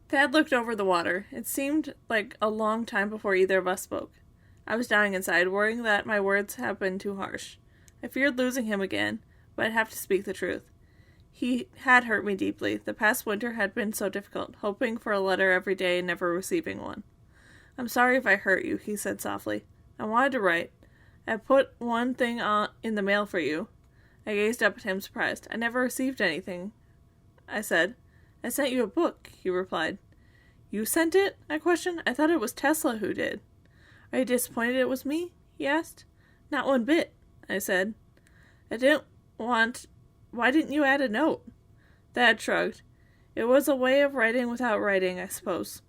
Thad looked over the water. It seemed like a long time before either of us spoke. I was dying inside, worrying that my words had been too harsh. I feared losing him again, but I'd have to speak the truth. He had hurt me deeply. The past winter had been so difficult, hoping for a letter every day and never receiving one. "I'm sorry if I hurt you," he said softly. "I wanted to write. I put one thing in the mail for you." I gazed up at him, surprised. "I never received anything," I said. "I sent you a book," he replied. "You sent it?" I questioned. "I thought it was Tesla who did." "Are you disappointed it was me?" he asked. "Not one bit," I said. Why didn't you add a note?" Thad shrugged. "It was a way of writing without writing, I suppose."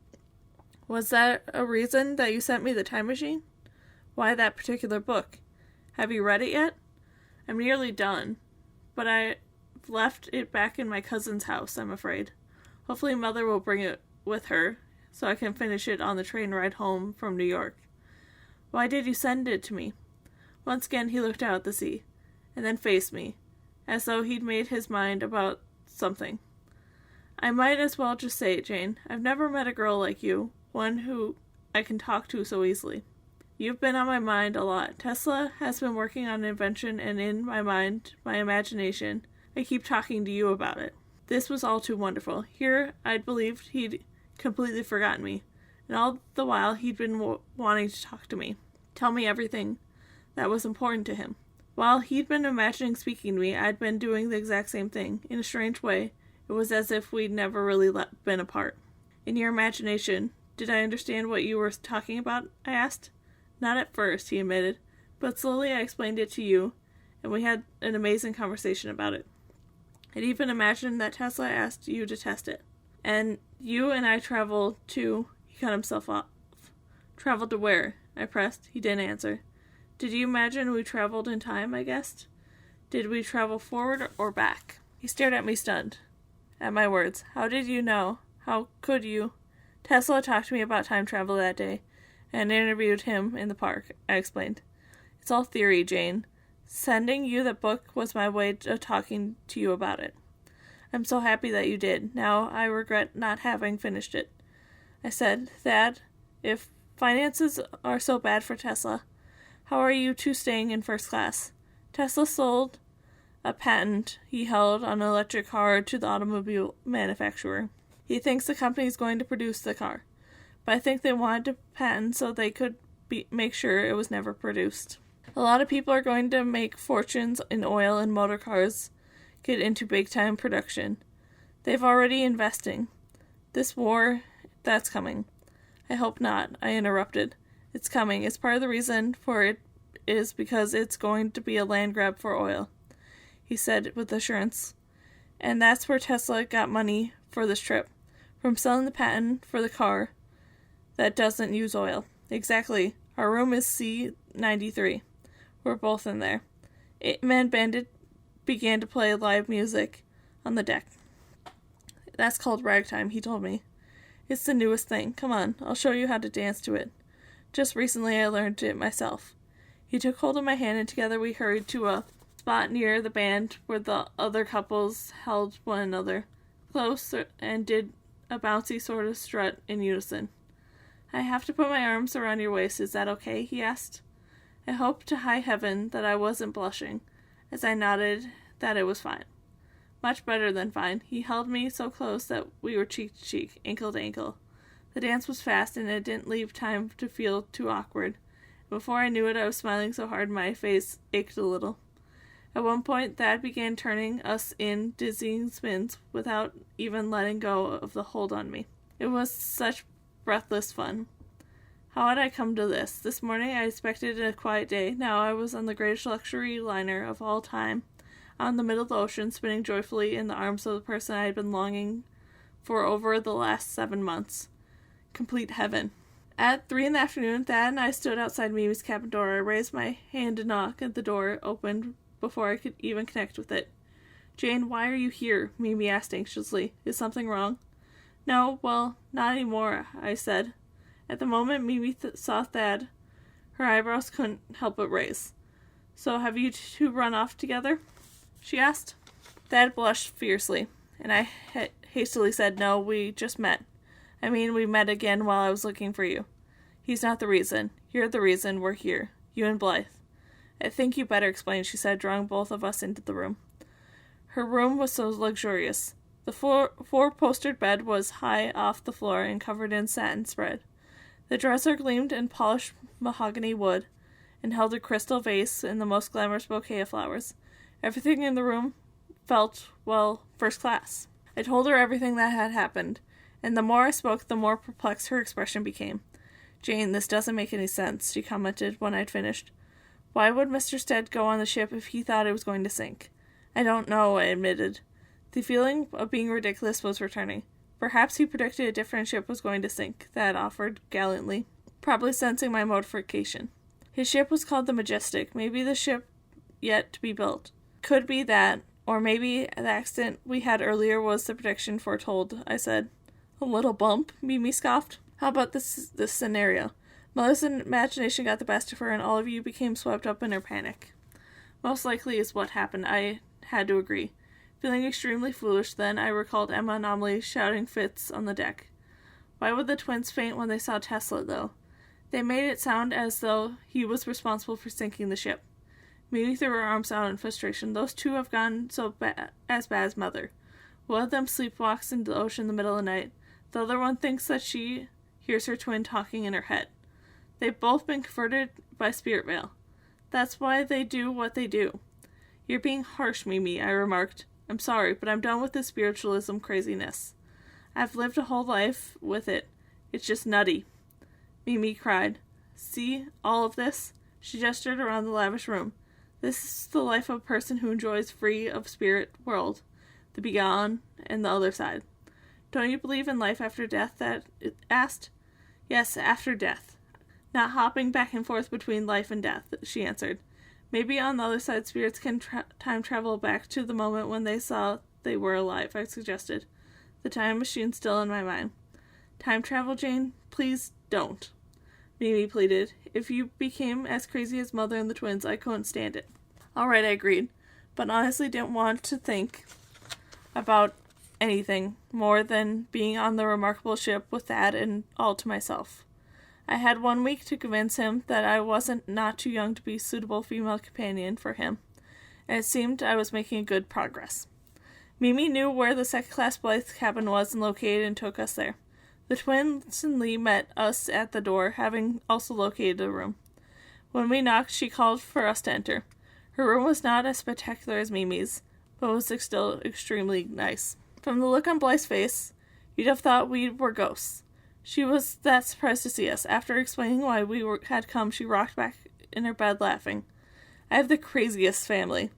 "Was that a reason that you sent me the time machine?" "Why that particular book? Have you read it yet?" "I'm nearly done, but I've left it back in my cousin's house, I'm afraid. Hopefully Mother will bring it with her, so I can finish it on the train ride home from New York." "Why did you send it to me?" Once again he looked out at the sea, and then faced me, as though he'd made his mind about something. "I might as well just say it, Jane. I've never met a girl like you, one who I can talk to so easily. You've been on my mind a lot. Tesla has been working on an invention, and in my mind, my imagination, I keep talking to you about it." This was all too wonderful. Here I'd believed he'd completely forgotten me, and all the while he'd been wanting to talk to me, tell me everything that was important to him. While he'd been imagining speaking to me, I'd been doing the exact same thing. In a strange way, it was as if we'd never really been apart. "In your imagination, did I understand what you were talking about?" I asked. "Not at first," he admitted, "but slowly I explained it to you, and we had an amazing conversation about it. I'd even imagined that Tesla asked you to test it. And you and I traveled to..." He cut himself off. "Traveled to where?" I pressed. He didn't answer. "Did you imagine we traveled in time?" I guessed. "Did we travel forward or back?" He stared at me stunned, at my words. "How did you know? How could you?" "Tesla talked to me about time travel that day, and interviewed him in the park," I explained. "It's all theory, Jane. Sending you the book was my way of talking to you about it. I'm so happy that you did. Now I regret not having finished it." I said, "Thad, if finances are so bad for Tesla, how are you two staying in first class?" "Tesla sold a patent he held on an electric car to the automobile manufacturer. He thinks the company is going to produce the car, but I think they wanted to patent so they could make sure it was never produced. A lot of people are going to make fortunes in oil and motor cars, get into big-time production. They've already investing. This war, that's coming." "I hope not," I interrupted. "It's coming. It's part of the reason for it is because it's going to be a land grab for oil," he said with assurance. "And that's where Tesla got money for this trip, from selling the patent for the car that doesn't use oil." "Exactly. Our room is C93. We're both in there." 8-man bandit began to play live music on the deck. "That's called ragtime," he told me. "It's the newest thing. Come on, I'll show you how to dance to it. Just recently I learned it myself." He took hold of my hand, and together we hurried to a spot near the band where the other couples held one another close and did a bouncy sort of strut in unison. "I have to put my arms around your waist, is that okay?" he asked. I hoped to high heaven that I wasn't blushing, as I nodded that it was fine. Much better than fine. He held me so close that we were cheek to cheek, ankle to ankle. The dance was fast, and it didn't leave time to feel too awkward. Before I knew it, I was smiling so hard my face ached a little. At one point, Thad began turning us in dizzying spins without even letting go of the hold on me. It was such breathless fun. How had I come to this? This morning I expected a quiet day. Now I was on the greatest luxury liner of all time, on the middle of the ocean, spinning joyfully in the arms of the person I had been longing for over the last 7 months. Complete heaven. At 3 p.m, Thad and I stood outside Mimi's cabin door. I raised my hand to knock, and the door opened before I could even connect with it. "Jane, why are you here?" Mimi asked anxiously. "Is something wrong?" "No, well, not anymore," I said. At the moment Mimi saw Thad, her eyebrows couldn't help but raise. "So have you two run off together?" she asked. Thad blushed fiercely, and I hastily said, "No, we just met. I mean, we met again while I was looking for you. He's not the reason. You're the reason we're here. You and Blythe. I think you better explain, she said, drawing both of us into the room. Her room was so luxurious. The four-postered bed was high off the floor and covered in satin spread. The dresser gleamed in polished mahogany wood and held a crystal vase in the most glamorous bouquet of flowers. Everything in the room felt, well, first class. I told her everything that had happened, and the more I spoke, the more perplexed her expression became. Jane, this doesn't make any sense, she commented when I'd finished. Why would Mr. Stead go on the ship if he thought it was going to sink? I don't know, I admitted. The feeling of being ridiculous was returning. Perhaps he predicted a different ship was going to sink, Thad offered gallantly, probably sensing my mortification. His ship was called the Majestic, maybe the ship yet to be built. Could be that, or maybe the accident we had earlier was the prediction foretold, I said. A little bump, Mimi scoffed. How about this scenario? Mother's imagination got the best of her, and all of you became swept up in her panic. Most likely is what happened, I had to agree. Feeling extremely foolish then, I recalled Emma and Amelie shouting fits on the deck. Why would the twins faint when they saw Tesla, though? They made it sound as though he was responsible for sinking the ship. Mimi threw her arms out in frustration. Those two have gone as bad as Mother. One of them sleepwalks into the ocean in the middle of the night. The other one thinks that she hears her twin talking in her head. They've both been converted by spirit veil. That's why they do what they do. You're being harsh, Mimi, I remarked. I'm sorry, but I'm done with this spiritualism craziness. I've lived a whole life with it. It's just nutty. Mimi cried. See, all of this? She gestured around the lavish room. This is the life of a person who enjoys free of spirit world, the beyond, and the other side. Don't you believe in life after death, that it asked? Yes, after death. Not hopping back and forth between life and death, she answered. Maybe on the other side spirits can time travel back to the moment when they saw they were alive, I suggested. The time machine still in my mind. Time travel, Jane? Please don't. Mimi pleaded. If you became as crazy as Mother and the twins, I couldn't stand it. All right, I agreed, but honestly didn't want to think about anything more than being on the remarkable ship with Thad and all to myself. I had 1 week to convince him that I wasn't not too young to be a suitable female companion for him, and it seemed I was making good progress. Mimi knew where the second-class Blythe cabin was and located and took us there. The twins and Lee met us at the door, having also located the room. When we knocked, she called for us to enter. Her room was not as spectacular as Mimi's, but was still extremely nice. From the look on Blythe's face, you'd have thought we were ghosts. She was that surprised to see us. After explaining why we had come, she rocked back in her bed laughing. I have the craziest family.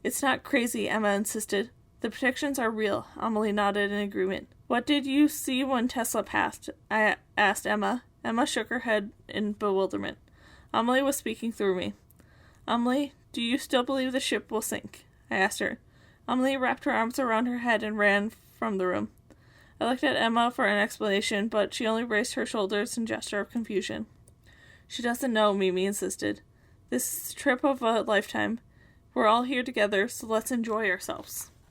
It's not crazy, Emma insisted. The predictions are real. Amelie nodded in agreement. What did you see when Tesla passed? I asked Emma. Emma shook her head in bewilderment. Amelie was speaking through me. Amelie, do you still believe the ship will sink? I asked her. Amelie wrapped her arms around her head and ran from the room. I looked at Emma for an explanation, but she only raised her shoulders in gesture of confusion. She doesn't know, Mimi insisted. This trip of a lifetime. We're all here together, so let's enjoy ourselves.